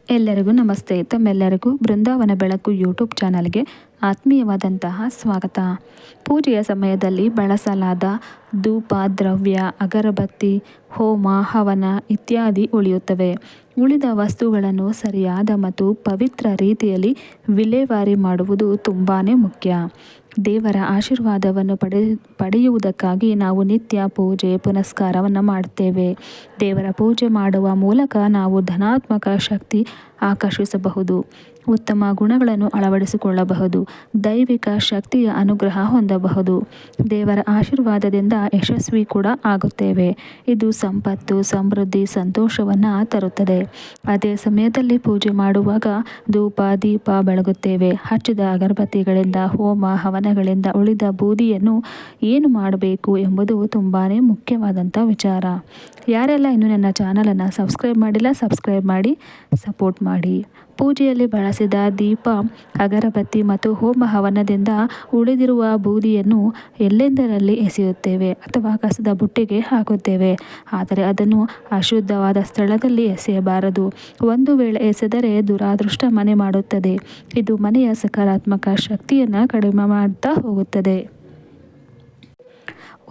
ಎಲ್ಲರಿಗೂ ನಮಸ್ತೆ. ತಮ್ಮೆಲ್ಲರಿಗೂ ಬೃಂದಾವನ ಬೆಳಕು ಯೂಟ್ಯೂಬ್ ಚಾನಲ್ಗೆ ಆತ್ಮೀಯವಾದಂತಹ ಸ್ವಾಗತ. ಪೂಜೆಯ ಸಮಯದಲ್ಲಿ ಬಳಸಲಾದ ಧೂಪ, ದ್ರವ್ಯ, ಅಗರಬತ್ತಿ, ಹೋಮ, ಹವನ ಇತ್ಯಾದಿ ಉಳಿಯುತ್ತವೆ. ಉಳಿದ ವಸ್ತುಗಳನ್ನು ಸರಿಯಾದ ಮತ್ತು ಪವಿತ್ರ ರೀತಿಯಲ್ಲಿ ವಿಲೇವಾರಿ ಮಾಡುವುದು ತುಂಬಾ ಮುಖ್ಯ. ದೇವರ ಆಶೀರ್ವಾದವನ್ನು ಪಡೆಯುವುದಕ್ಕಾಗಿ ನಾವು ನಿತ್ಯ ಪೂಜೆ ಪುನಸ್ಕಾರವನ್ನು ಮಾಡುತ್ತೇವೆ. ದೇವರ ಪೂಜೆ ಮಾಡುವ ಮೂಲಕ ನಾವು ಧನಾತ್ಮಕ ಶಕ್ತಿ ಆಕರ್ಷಿಸಬಹುದು, ಉತ್ತಮ ಗುಣಗಳನ್ನು ಅಳವಡಿಸಿಕೊಳ್ಳಬಹುದು, ದೈವಿಕ ಶಕ್ತಿಯ ಅನುಗ್ರಹ ಹೊಂದಬಹುದು, ದೇವರ ಆಶೀರ್ವಾದದಿಂದ ಯಶಸ್ವಿ ಕೂಡ ಆಗುತ್ತೇವೆ. ಇದು ಸಂಪತ್ತು, ಸಮೃದ್ಧಿ, ಸಂತೋಷವನ್ನು ತರುತ್ತದೆ. ಅದೇ ಸಮಯದಲ್ಲಿ ಪೂಜೆ ಮಾಡುವಾಗ ಧೂಪ, ದೀಪ ಬೆಳಗುತ್ತೇವೆ. ಹಚ್ಚಿದ ಅಗರಬತ್ತಿಗಳಿಂದ, ಹೋಮ ಹವನಗಳಿಂದ ಉಳಿದ ಬೂದಿಯನ್ನು ಏನು ಮಾಡಬೇಕು ಎಂಬುದು ತುಂಬಾ ಮುಖ್ಯವಾದಂಥ ವಿಚಾರ. ಯಾರೆಲ್ಲ ಇನ್ನೂ ನನ್ನ ಚಾನಲನ್ನು ಸಬ್ಸ್ಕ್ರೈಬ್ ಮಾಡಿಲ್ಲ, ಸಬ್ಸ್ಕ್ರೈಬ್ ಮಾಡಿ ಸಪೋರ್ಟ್ ಮಾಡಿ. ಪೂಜೆಯಲ್ಲಿ ಬಳಸಿದ ದೀಪ, ಅಗರಬತ್ತಿ ಮತ್ತು ಹೋಮ ಹವನದಿಂದ ಉಳಿದಿರುವ ಬೂದಿಯನ್ನು ಎಲ್ಲೆಂದರಲ್ಲಿ ಎಸೆಯುತ್ತೇವೆ ಅಥವಾ ಕಸದ ಬುಟ್ಟಿಗೆ ಹಾಕುತ್ತೇವೆ. ಆದರೆ ಅದನ್ನು ಅಶುದ್ಧವಾದ ಸ್ಥಳದಲ್ಲಿ ಎಸೆಯಬಾರದು. ಒಂದು ವೇಳೆ ಎಸೆದರೆ ದುರಾದೃಷ್ಟ ಮನೆ ಮಾಡುತ್ತದೆ. ಇದು ಮನೆಯ ಸಕಾರಾತ್ಮಕ ಶಕ್ತಿಯನ್ನು ಕಡಿಮೆ ಮಾಡುತ್ತಾ ಹೋಗುತ್ತದೆ.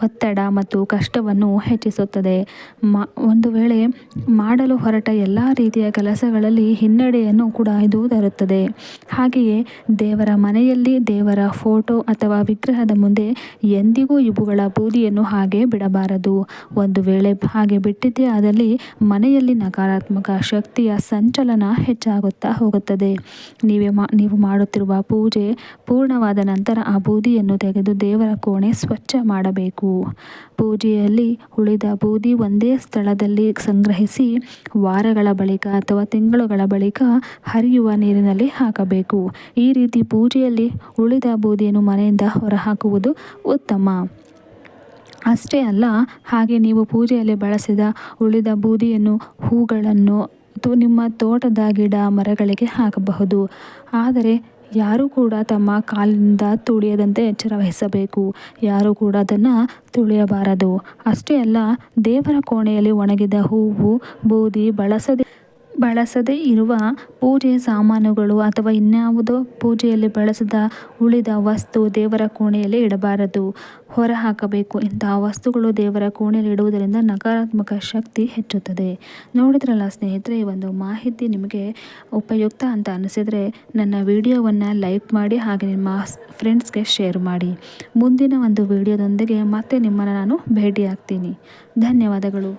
ಒತ್ತಡ ಮತ್ತು ಕಷ್ಟವನ್ನು ಹೆಚ್ಚಿಸುತ್ತದೆ. ಒಂದು ವೇಳೆ ಮಾಡಲು ಹೊರಟ ಎಲ್ಲ ರೀತಿಯ ಕೆಲಸಗಳಲ್ಲಿ ಹಿನ್ನಡೆಯನ್ನು ಕೂಡ ಇದು ತರುತ್ತದೆ. ಹಾಗೆಯೇ ದೇವರ ಮನೆಯಲ್ಲಿ ದೇವರ ಫೋಟೋ ಅಥವಾ ವಿಗ್ರಹದ ಮುಂದೆ ಎಂದಿಗೂ ಇವುಗಳ ಬೂದಿಯನ್ನು ಹಾಗೆ ಬಿಡಬಾರದು. ಒಂದು ವೇಳೆ ಹಾಗೆ ಬಿಟ್ಟಿದ್ದೇ ಆದಲ್ಲಿ ಮನೆಯಲ್ಲಿ ನಕಾರಾತ್ಮಕ ಶಕ್ತಿಯ ಸಂಚಲನ ಹೆಚ್ಚಾಗುತ್ತಾ ಹೋಗುತ್ತದೆ. ನೀವು ಮಾಡುತ್ತಿರುವ ಪೂಜೆ ಪೂರ್ಣವಾದ ನಂತರ ಆ ಬೂದಿಯನ್ನು ತೆಗೆದು ದೇವರ ಕೋಣೆ ಸ್ವಚ್ಛ ಮಾಡಬೇಕು. ಪೂಜೆಯಲ್ಲಿ ಉಳಿದ ಬೂದಿ ಒಂದೇ ಸ್ಥಳದಲ್ಲಿ ಸಂಗ್ರಹಿಸಿ ವಾರಗಳ ಬಳಿಕ ಅಥವಾ ತಿಂಗಳುಗಳ ಬಳಿಕ ಹರಿಯುವ ನೀರಿನಲ್ಲಿ ಹಾಕಬೇಕು. ಈ ರೀತಿ ಪೂಜೆಯಲ್ಲಿ ಉಳಿದ ಬೂದಿಯನ್ನು ಮನೆಯಿಂದ ಹೊರಹಾಕುವುದು ಉತ್ತಮ. ಅಷ್ಟೇ ಅಲ್ಲ, ಹಾಗೆ ನೀವು ಪೂಜೆಯಲ್ಲಿ ಬಳಸಿದ ಉಳಿದ ಬೂದಿಯನ್ನು ಹೂಗಳನ್ನು ಅಥವಾ ನಿಮ್ಮ ತೋಟದ ಗಿಡ ಮರಗಳಿಗೆ ಹಾಕಬಹುದು. ಆದರೆ ಯಾರೂ ಕೂಡ ತಮ್ಮ ಕಾಲಿನಿಂದ ತುಳಿಯದಂತೆ ಎಚ್ಚರ ವಹಿಸಬೇಕು. ಯಾರೂ ಕೂಡ ಅದನ್ನು ತುಳಿಯಬಾರದು. ಅಷ್ಟೇ ಅಲ್ಲ, ದೇವರ ಕೋಣೆಯಲ್ಲಿ ಒಣಗಿದ ಹೂವು, ಬೂದಿ, ಬಳಸದೇ ಇರುವ ಪೂಜೆ ಸಾಮಾನುಗಳು ಅಥವಾ ಇನ್ಯಾವುದೋ ಪೂಜೆಯಲ್ಲಿ ಬಳಸಿದ ಉಳಿದ ವಸ್ತು ದೇವರ ಕೋಣೆಯಲ್ಲಿ ಇಡಬಾರದು, ಹೊರ ಹಾಕಬೇಕು. ಇಂತಹ ವಸ್ತುಗಳು ದೇವರ ಕೋಣೆಯಲ್ಲಿ ಇಡುವುದರಿಂದ ನಕಾರಾತ್ಮಕ ಶಕ್ತಿ ಹೆಚ್ಚುತ್ತದೆ. ನೋಡಿದ್ರಲ್ಲ ಸ್ನೇಹಿತರೆ, ಈ ಒಂದು ಮಾಹಿತಿ ನಿಮಗೆ ಉಪಯುಕ್ತ ಅಂತ ಅನಿಸಿದರೆ ನನ್ನ ವಿಡಿಯೋವನ್ನು ಲೈಕ್ ಮಾಡಿ, ಹಾಗೆ ನಿಮ್ಮ ಫ್ರೆಂಡ್ಸ್ಗೆ ಶೇರ್ ಮಾಡಿ. ಮುಂದಿನ ಒಂದು ವಿಡಿಯೋದೊಂದಿಗೆ ಮತ್ತೆ ನಿಮ್ಮನ್ನು ನಾನು ಭೇಟಿಯಾಗ್ತೀನಿ. ಧನ್ಯವಾದಗಳು.